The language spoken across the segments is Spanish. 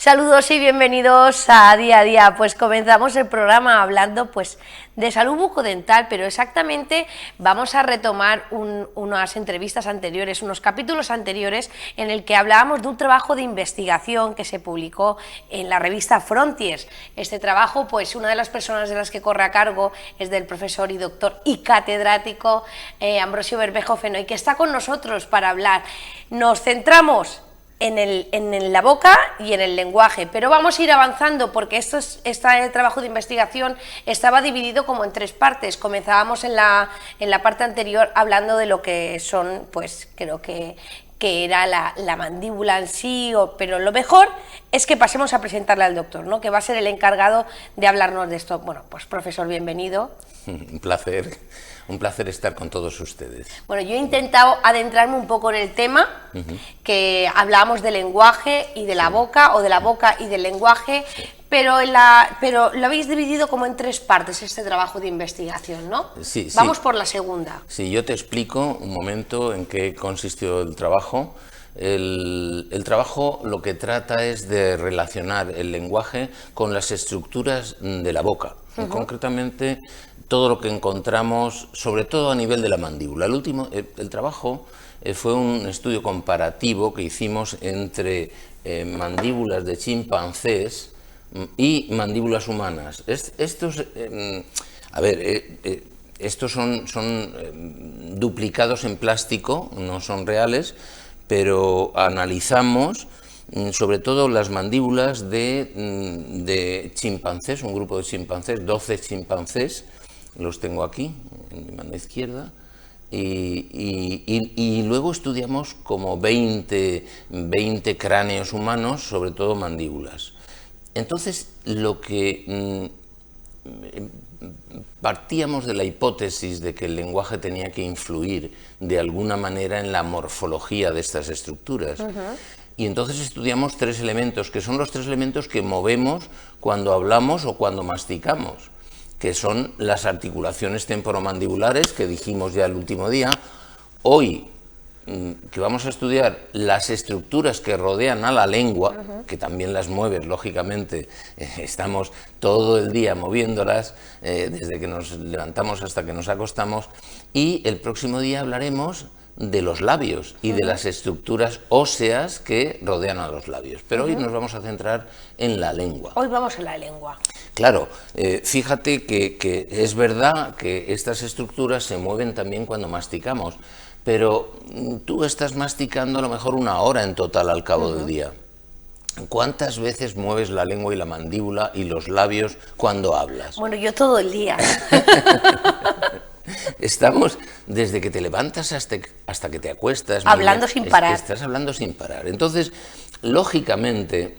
Saludos y bienvenidos a Día a Día. Pues comenzamos el programa hablando de salud bucodental, pero exactamente vamos a retomar unas entrevistas anteriores, unos capítulos anteriores en el que hablábamos de un trabajo de investigación que se publicó en la revista Frontiers. Este trabajo, pues una de las personas de las que corre a cargo es del profesor y doctor y catedrático Ambrosio Bermejo Fenoy, que está con nosotros para hablar. Nos centramos en la boca y en el lenguaje, pero vamos a ir avanzando porque este trabajo de investigación estaba dividido como en tres partes. Comenzábamos en la parte anterior hablando de lo que son, pues creo que era la mandíbula en sí, pero lo mejor es que pasemos a presentarle al doctor, ¿no?, que va a ser el encargado de hablarnos de esto. Bueno, pues profesor, bienvenido. Un placer estar con todos ustedes. Bueno, yo he intentado adentrarme un poco en el tema, que hablábamos del lenguaje y de la boca, o de la boca y del lenguaje, pero lo habéis dividido como en tres partes este trabajo de investigación, ¿no? Sí. Vamos por la segunda. Sí, yo te explico un momento en qué consistió el trabajo. El trabajo lo que trata es de relacionar el lenguaje con las estructuras de la boca, concretamente todo lo que encontramos, sobre todo a nivel de la mandíbula. El trabajo fue un estudio comparativo que hicimos entre mandíbulas de chimpancés y mandíbulas humanas. Estos son duplicados en plástico, no son reales, pero analizamos sobre todo las mandíbulas de chimpancés, un grupo de chimpancés, 12 chimpancés, los tengo aquí, en mi mano izquierda, y luego estudiamos como 20 cráneos humanos, sobre todo mandíbulas. Entonces, partíamos de la hipótesis de que el lenguaje tenía que influir de alguna manera en la morfología de estas estructuras. Y entonces estudiamos tres elementos, que son los tres elementos que movemos cuando hablamos o cuando masticamos, que son las articulaciones temporomandibulares, que dijimos ya el último día. Hoy, que vamos a estudiar las estructuras que rodean a la lengua, que también las mueves, lógicamente, estamos todo el día moviéndolas, desde que nos levantamos hasta que nos acostamos, y el próximo día hablaremos de los labios y de las estructuras óseas que rodean a los labios. Pero hoy nos vamos a centrar en la lengua. Hoy vamos a la lengua. Claro, fíjate que es verdad que estas estructuras se mueven también cuando masticamos, pero tú estás masticando a lo mejor 1 hora en total al cabo del día. ¿Cuántas veces mueves la lengua y la mandíbula y los labios cuando hablas? Bueno, yo todo el día. Estamos, desde que te levantas hasta que te acuestas, hablando sin parar. Estás hablando sin parar. Entonces, lógicamente,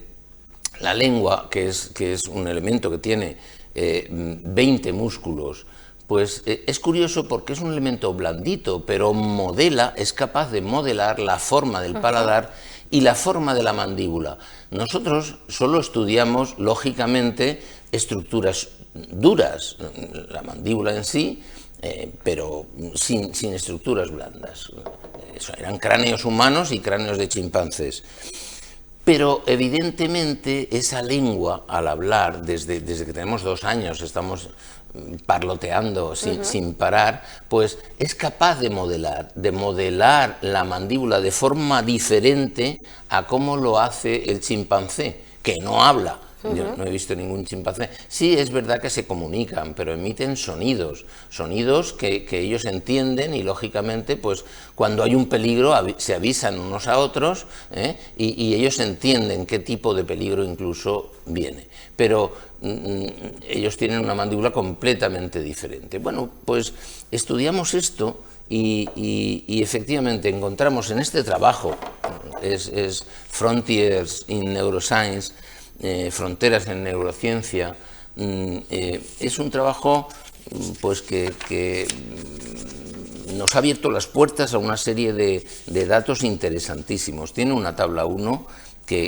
la lengua, que es un elemento que tiene 20 músculos, pues es curioso porque es un elemento blandito, pero es capaz de modelar la forma del paladar y la forma de la mandíbula. Nosotros solo estudiamos, lógicamente, estructuras duras, la mandíbula en sí, pero sin estructuras blandas. Eran cráneos humanos y cráneos de chimpancés. Pero evidentemente esa lengua, al hablar, desde que tenemos 2 años, estamos parloteando sin parar, pues es capaz de modelar la mandíbula de forma diferente a cómo lo hace el chimpancé, que no habla. Yo no he visto ningún chimpancé. Sí, es verdad que se comunican, pero emiten sonidos que ellos entienden y, lógicamente, pues cuando hay un peligro se avisan unos a otros, y ellos entienden qué tipo de peligro incluso viene. Pero ellos tienen una mandíbula completamente diferente. Bueno, pues estudiamos esto y efectivamente encontramos en este trabajo, es Frontiers in Neuroscience, Fronteras en Neurociencia, es un trabajo pues que nos ha abierto las puertas a una serie de datos interesantísimos. Tiene una tabla 1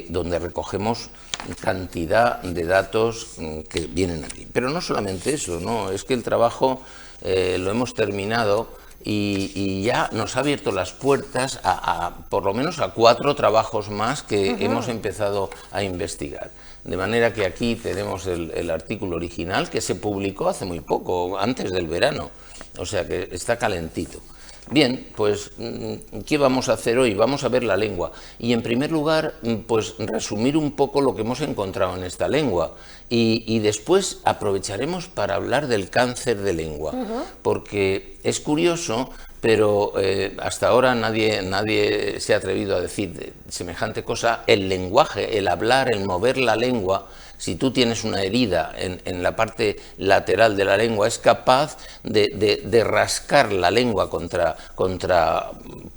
donde recogemos cantidad de datos que vienen aquí. Pero no solamente eso, ¿no? Es que el trabajo lo hemos terminado y ya nos ha abierto las puertas por lo menos a 4 trabajos más que hemos empezado a investigar. De manera que aquí tenemos el artículo original que se publicó hace muy poco, antes del verano, o sea que está calentito. Bien, pues, ¿qué vamos a hacer hoy? Vamos a ver la lengua. Y en primer lugar, pues resumir un poco lo que hemos encontrado en esta lengua. Y después aprovecharemos para hablar del cáncer de lengua. Porque es curioso, pero hasta ahora nadie se ha atrevido a decir semejante cosa. El lenguaje, el hablar, el mover la lengua, si tú tienes una herida en la parte lateral de la lengua, es capaz de rascar la lengua contra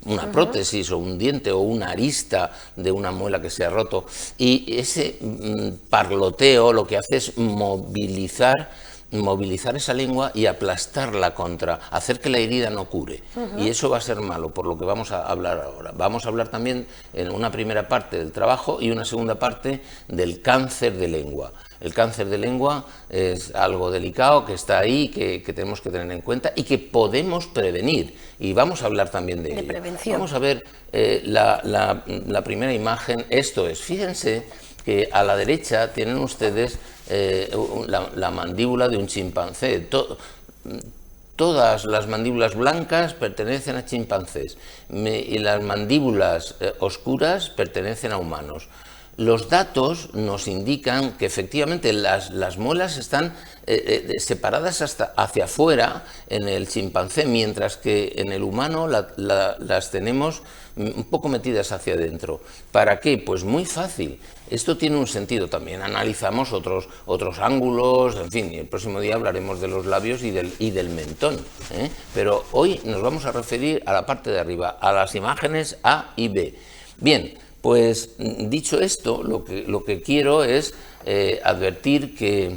una prótesis o un diente o una arista de una muela que se ha roto. Y ese parloteo lo que hace es movilizar esa lengua y aplastarla hacer que la herida no cure. Y eso va a ser malo, por lo que vamos a hablar ahora. Vamos a hablar también en una primera parte del trabajo y una segunda parte del cáncer de lengua. El cáncer de lengua es algo delicado que está ahí, que tenemos que tener en cuenta y que podemos prevenir. Y vamos a hablar también de ello. Prevención. Vamos a ver la primera imagen. Esto es, fíjense que a la derecha tienen ustedes la mandíbula de un chimpancé. Todas las mandíbulas blancas pertenecen a chimpancés y las mandíbulas oscuras pertenecen a humanos. Los datos nos indican que efectivamente las muelas están separadas hacia afuera en el chimpancé, mientras que en el humano las tenemos un poco metidas hacia adentro. ¿Para qué? Pues muy fácil. Esto tiene un sentido también. Analizamos otros ángulos, en fin, y el próximo día hablaremos de los labios y del mentón. Pero hoy nos vamos a referir a la parte de arriba, a las imágenes A y B. Bien, pues dicho esto, lo que quiero es advertir que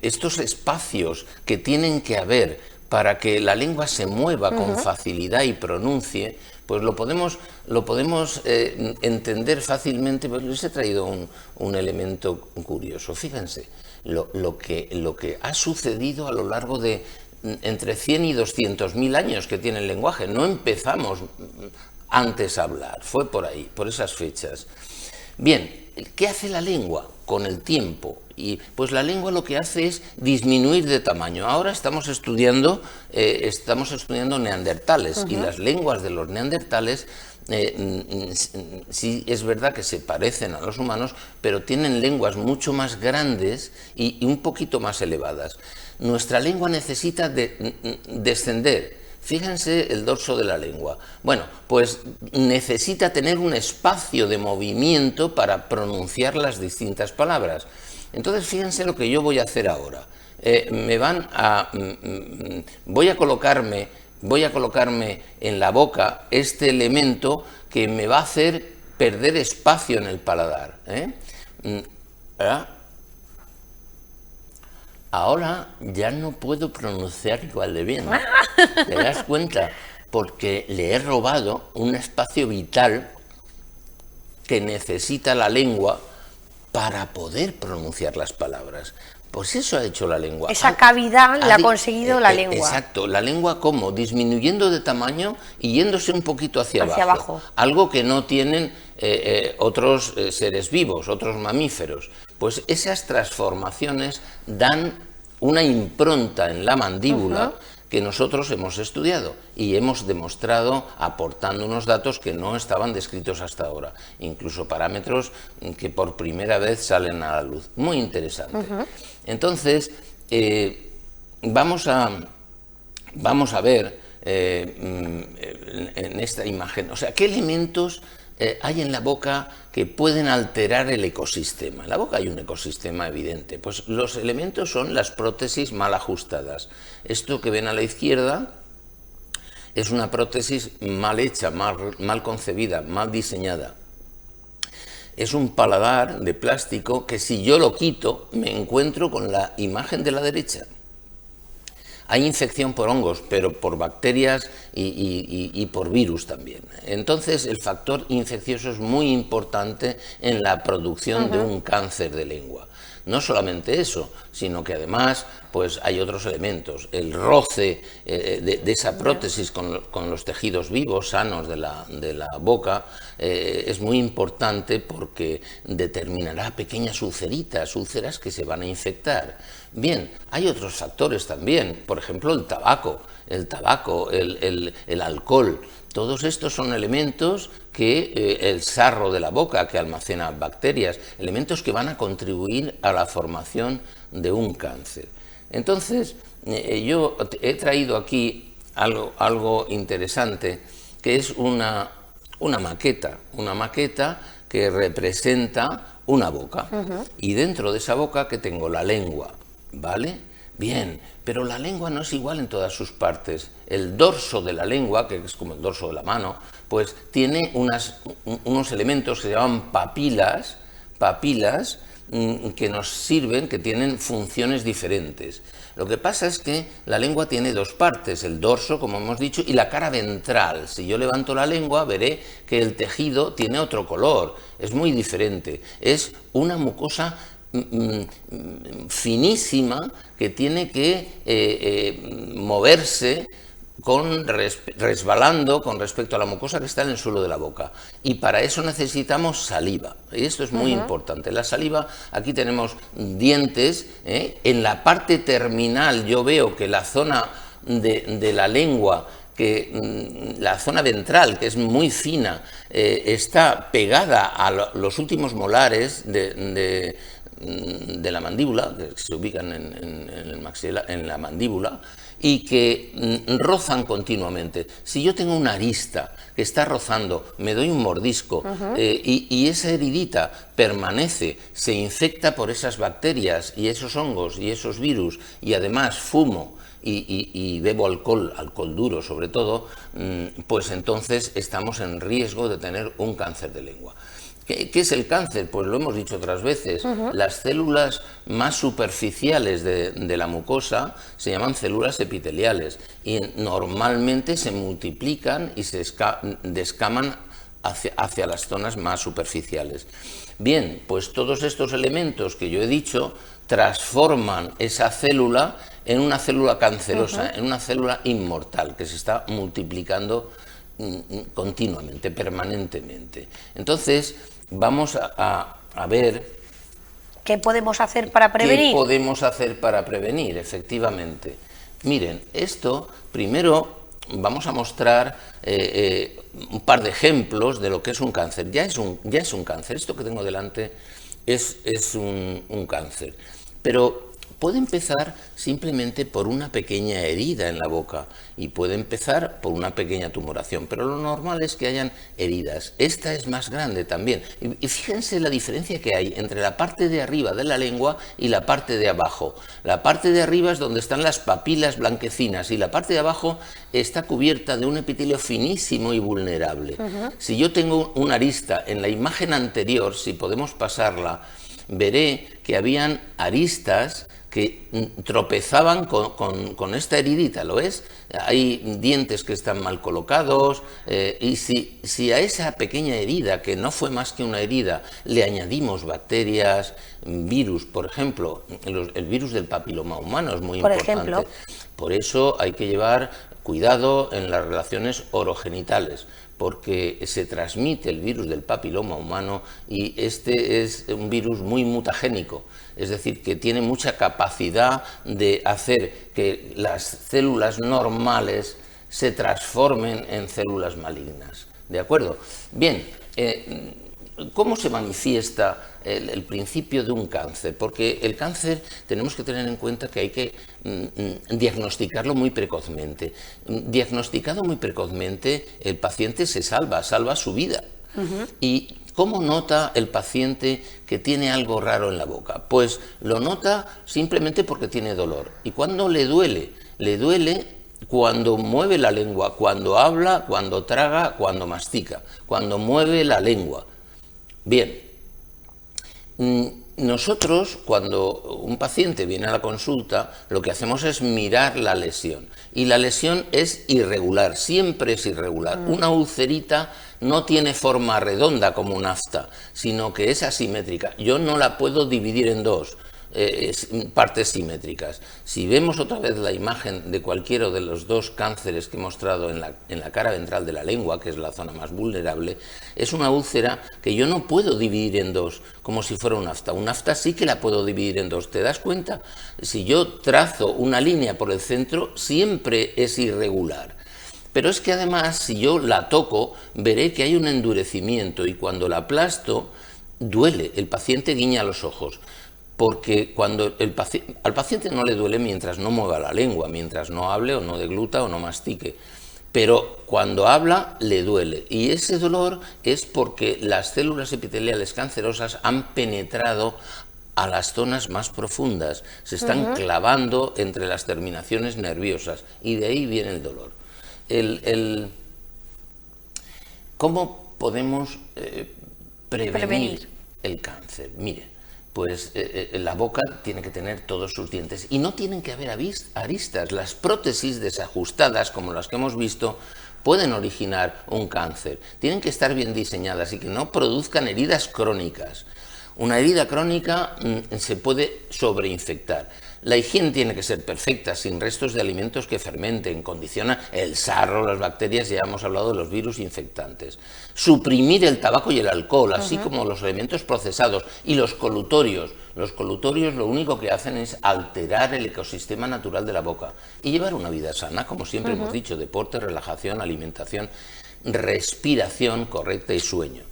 estos espacios que tienen que haber para que la lengua se mueva con facilidad y pronuncie, pues lo podemos entender fácilmente. Pues les he traído un elemento curioso. Fíjense lo que ha sucedido a lo largo de entre 100 y 200.000 años que tiene el lenguaje. No empezamos antes a hablar, fue por ahí, por esas fechas. Bien, ¿qué hace la lengua con el tiempo? Y pues la lengua lo que hace es disminuir de tamaño. Ahora estamos estudiando neandertales, y las lenguas de los neandertales sí es verdad que se parecen a los humanos, pero tienen lenguas mucho más grandes y un poquito más elevadas. Nuestra lengua necesita descender. Fíjense el dorso de la lengua. Bueno, pues necesita tener un espacio de movimiento para pronunciar las distintas palabras. Entonces, fíjense lo que yo voy a hacer ahora. Voy a colocarme en la boca este elemento que me va a hacer perder espacio en el paladar. Ahora ya no puedo pronunciar igual de bien. ¿Te das cuenta? Porque le he robado un espacio vital que necesita la lengua para poder pronunciar las palabras. Pues eso ha hecho la lengua. Esa cavidad la ha conseguido la lengua. Exacto. La lengua, ¿cómo? Disminuyendo de tamaño y yéndose un poquito hacia abajo. Algo que no tienen otros seres vivos, otros mamíferos. Pues esas transformaciones dan una impronta en la mandíbula que nosotros hemos estudiado y hemos demostrado aportando unos datos que no estaban descritos hasta ahora, incluso parámetros que por primera vez salen a la luz. Muy interesante. Entonces, vamos a ver en esta imagen, o sea, qué elementos hay en la boca que pueden alterar el ecosistema. En la boca hay un ecosistema evidente. Pues los elementos son las prótesis mal ajustadas. Esto que ven a la izquierda es una prótesis mal hecha, mal concebida, mal diseñada. Es un paladar de plástico que si yo lo quito me encuentro con la imagen de la derecha. Hay infección por hongos, pero por bacterias y por virus también. Entonces, el factor infeccioso es muy importante en la producción de un cáncer de lengua. No solamente eso, sino que además pues hay otros elementos. El roce de esa prótesis con los tejidos vivos, sanos de la boca, es muy importante porque determinará pequeñas úlceras que se van a infectar. Bien, hay otros factores también, por ejemplo el tabaco, el alcohol. Todos estos son elementos que el sarro de la boca, que almacena bacterias, elementos que van a contribuir a la formación de un cáncer. Entonces, yo he traído aquí algo interesante, que es una maqueta que representa una boca. Y dentro de esa boca que tengo la lengua, ¿vale? Bien, pero la lengua no es igual en todas sus partes. El dorso de la lengua, que es como el dorso de la mano, pues tiene unos elementos que se llaman papilas que nos sirven, que tienen funciones diferentes. Lo que pasa es que la lengua tiene dos partes, el dorso, como hemos dicho, y la cara ventral. Si yo levanto la lengua, veré que el tejido tiene otro color, es muy diferente. Es una mucosa finísima que tiene que moverse resbalando con respecto a la mucosa que está en el suelo de la boca. Y para eso necesitamos saliva. Y esto es muy importante. La saliva, aquí tenemos dientes. En la parte terminal yo veo que la zona de la lengua, la zona ventral, que es muy fina, está pegada a los últimos molares de la mandíbula, que se ubican en la mandíbula, y que rozan continuamente. Si yo tengo una arista que está rozando, me doy un mordisco y esa heridita permanece, se infecta por esas bacterias y esos hongos y esos virus, y además fumo y bebo alcohol duro sobre todo, pues entonces estamos en riesgo de tener un cáncer de lengua. ¿Qué es el cáncer? Pues lo hemos dicho otras veces. Las células más superficiales de la mucosa se llaman células epiteliales y normalmente se multiplican y se descaman hacia las zonas más superficiales. Bien, pues todos estos elementos que yo he dicho transforman esa célula en una célula cancerosa, en una célula inmortal que se está multiplicando continuamente, permanentemente. Entonces, vamos a ver ¿qué podemos hacer para prevenir? ¿Qué podemos hacer para prevenir? Efectivamente. Miren, esto primero vamos a mostrar un par de ejemplos de lo que es un cáncer. Ya es un cáncer. Esto que tengo delante es un cáncer. Pero puede empezar simplemente por una pequeña herida en la boca y puede empezar por una pequeña tumoración, pero lo normal es que hayan heridas. Esta es más grande también. Y fíjense la diferencia que hay entre la parte de arriba de la lengua y la parte de abajo. La parte de arriba es donde están las papilas blanquecinas y la parte de abajo está cubierta de un epitelio finísimo y vulnerable. Si yo tengo una arista en la imagen anterior, si podemos pasarla, veré que habían aristas que tropezaban con esta heridita, ¿lo ves? Hay dientes que están mal colocados y si a esa pequeña herida, que no fue más que una herida, le añadimos bacterias, virus, por ejemplo, el virus del papiloma humano es muy importante. Por eso hay que llevar cuidado en las relaciones orogenitales, porque se transmite el virus del papiloma humano y este es un virus muy mutagénico, es decir, que tiene mucha capacidad de hacer que las células normales se transformen en células malignas. ¿De acuerdo? Bien, ¿cómo se manifiesta el principio de un cáncer? Porque el cáncer tenemos que tener en cuenta que hay que diagnosticarlo muy precozmente. Diagnosticado muy precozmente, el paciente se salva su vida. ¿Y cómo nota el paciente que tiene algo raro en la boca? Pues lo nota simplemente porque tiene dolor. ¿Y cuándo le duele? Le duele cuando mueve la lengua, cuando habla, cuando traga, cuando mastica, cuando mueve la lengua. Bien, nosotros cuando un paciente viene a la consulta lo que hacemos es mirar la lesión y la lesión es irregular, siempre es irregular. Una ulcerita no tiene forma redonda como un afta, sino que es asimétrica. Yo no la puedo dividir en dos. partes simétricas. Si vemos otra vez la imagen de cualquiera de los dos cánceres que he mostrado en la cara ventral de la lengua, que es la zona más vulnerable, es una úlcera que yo no puedo dividir en dos, como si fuera un afta. Un afta sí que la puedo dividir en dos. ¿Te das cuenta? Si yo trazo una línea por el centro, siempre es irregular. Pero es que además, si yo la toco, veré que hay un endurecimiento y cuando la aplasto, duele. El paciente guiña los ojos. Porque cuando al paciente no le duele mientras no mueva la lengua, mientras no hable o no degluta o no mastique. Pero cuando habla le duele y ese dolor es porque las células epiteliales cancerosas han penetrado a las zonas más profundas, se están clavando entre las terminaciones nerviosas y de ahí viene el dolor. ¿Cómo podemos prevenir el cáncer? Mire, pues la boca tiene que tener todos sus dientes y no tienen que haber aristas. Las prótesis desajustadas, como las que hemos visto, pueden originar un cáncer. Tienen que estar bien diseñadas y que no produzcan heridas crónicas. Una herida crónica se puede sobreinfectar. La higiene tiene que ser perfecta, sin restos de alimentos que fermenten, condiciona el sarro, las bacterias, ya hemos hablado de los virus infectantes. Suprimir el tabaco y el alcohol, así como los alimentos procesados y los colutorios. Los colutorios lo único que hacen es alterar el ecosistema natural de la boca y llevar una vida sana, como siempre hemos dicho, deporte, relajación, alimentación, respiración correcta y sueño.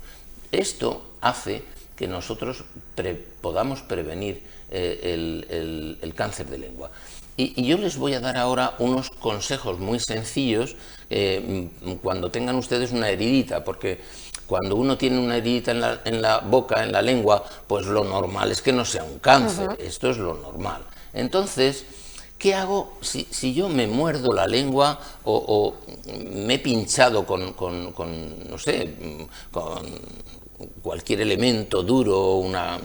Esto hace que nosotros podamos prevenir el cáncer de lengua. Y yo les voy a dar ahora unos consejos muy sencillos cuando tengan ustedes una heridita, porque cuando uno tiene una heridita en la boca, en la lengua, pues lo normal es que no sea un cáncer, esto es lo normal. Entonces, ¿qué hago si yo me muerdo la lengua o me he pinchado con no sé, con cualquier elemento duro, una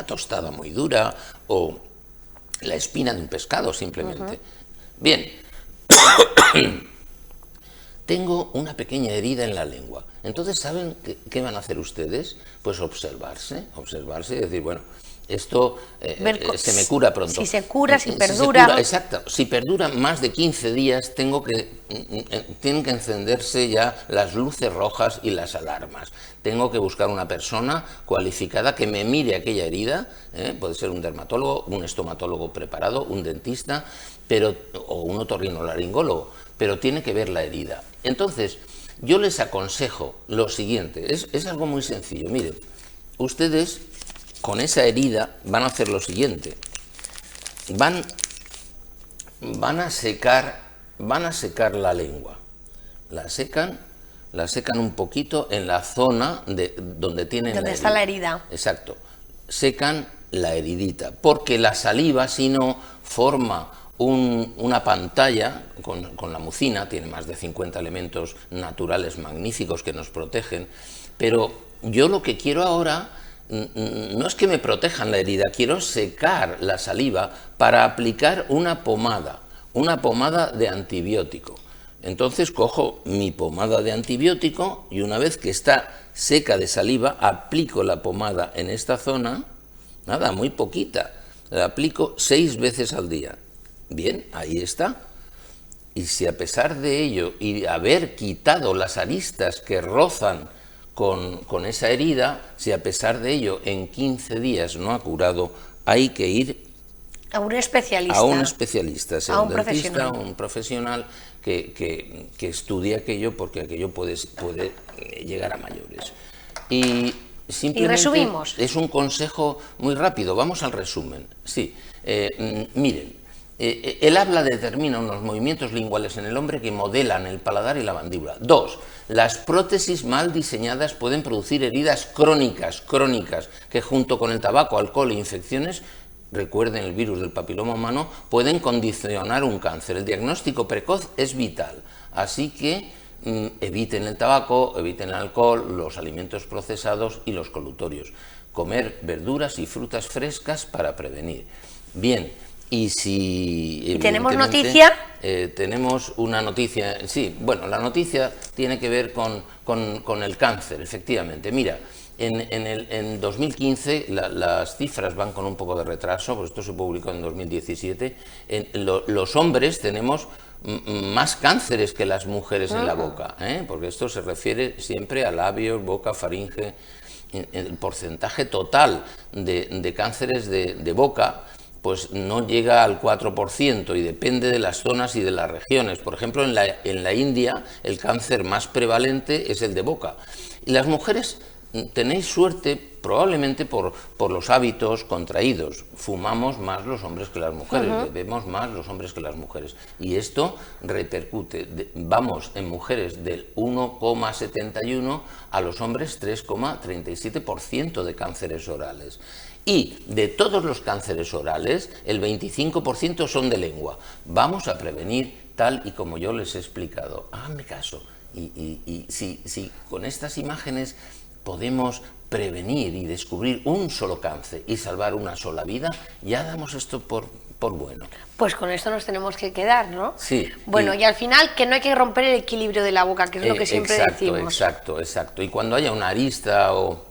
tostada muy dura o la espina de un pescado simplemente? Bien, tengo una pequeña herida en la lengua. Entonces, ¿saben qué van a hacer ustedes? Pues observarse y decir, bueno, esto se me cura pronto. Si se cura, si perdura. Exacto. Si perdura más de 15 días, tienen que encenderse ya las luces rojas y las alarmas. Tengo que buscar una persona cualificada que me mire aquella herida, puede ser un dermatólogo, un estomatólogo preparado, un dentista, o un otorrinolaringólogo, pero tiene que ver la herida. Entonces, yo les aconsejo lo siguiente, es algo muy sencillo. Miren, ustedes con esa herida van a hacer lo siguiente, van a secar la lengua, la secan un poquito en la zona donde tienen donde está la herida. Exacto, secan la heridita, porque la saliva, si no, forma una pantalla con la mucina, tiene más de 50 elementos naturales magníficos que nos protegen, pero yo lo que quiero ahora no es que me protejan la herida, quiero secar la saliva para aplicar una pomada de antibiótico. Entonces cojo mi pomada de antibiótico y una vez que está seca de saliva, aplico la pomada en esta zona, nada, muy poquita, la aplico 6 veces al día. Bien, ahí está. Y si a pesar de ello y haber quitado las aristas que rozan con esa herida, si a pesar de ello en 15 días no ha curado, hay que ir a un especialista. A un especialista, sea un dentista profesional. o un profesional que estudie aquello, porque aquello puede llegar a mayores. Y simplemente resumimos. Es un consejo muy rápido, vamos al resumen. Sí, miren. El habla determina unos movimientos linguales en el hombre que modelan el paladar y la mandíbula. 2. Las prótesis mal diseñadas pueden producir heridas crónicas, que junto con el tabaco, alcohol e infecciones, recuerden el virus del papiloma humano, pueden condicionar un cáncer. El diagnóstico precoz es vital, así que eviten el tabaco, eviten el alcohol, los alimentos procesados y los colutorios. Comer verduras y frutas frescas para prevenir. Bien. Y si... ¿Y tenemos evidentemente, noticia? Tenemos una noticia, sí, bueno, la noticia tiene que ver con el cáncer, efectivamente. Mira, en 2015 las cifras van con un poco de retraso, pues esto se publicó en 2017, los hombres tenemos más cánceres que las mujeres en la boca, porque esto se refiere siempre a labios, boca, faringe. El porcentaje total de cánceres de boca pues no llega al 4% y depende de las zonas y de las regiones. Por ejemplo, en la India el cáncer más prevalente es el de boca. Y las mujeres tenéis suerte probablemente por los hábitos contraídos. Fumamos más los hombres que las mujeres, bebemos más los hombres que las mujeres. Y esto repercute, vamos en mujeres del 1,71 a los hombres 3,37% de cánceres orales. Y de todos los cánceres orales, el 25% son de lengua. Vamos a prevenir tal y como yo les he explicado. Háganme caso. Y si con estas imágenes podemos prevenir y descubrir un solo cáncer y salvar una sola vida, ya damos esto por bueno. Pues con esto nos tenemos que quedar, ¿no? Sí. Bueno, y al final que no hay que romper el equilibrio de la boca, que es lo que siempre decimos. Exacto. Y cuando haya una arista o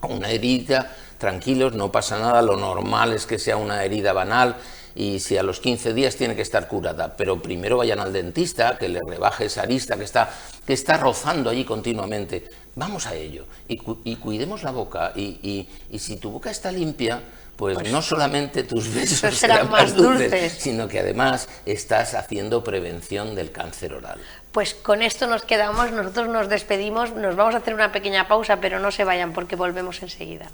una herida, tranquilos, no pasa nada, lo normal es que sea una herida banal y si a los 15 días tiene que estar curada, pero primero vayan al dentista, que le rebaje esa arista que está rozando allí continuamente. Vamos a ello y cuidemos la boca y si tu boca está limpia, pues no solamente tus besos serán más dulces, sino que además estás haciendo prevención del cáncer oral. Pues con esto nos quedamos, nosotros nos despedimos, nos vamos a hacer una pequeña pausa, pero no se vayan porque volvemos enseguida.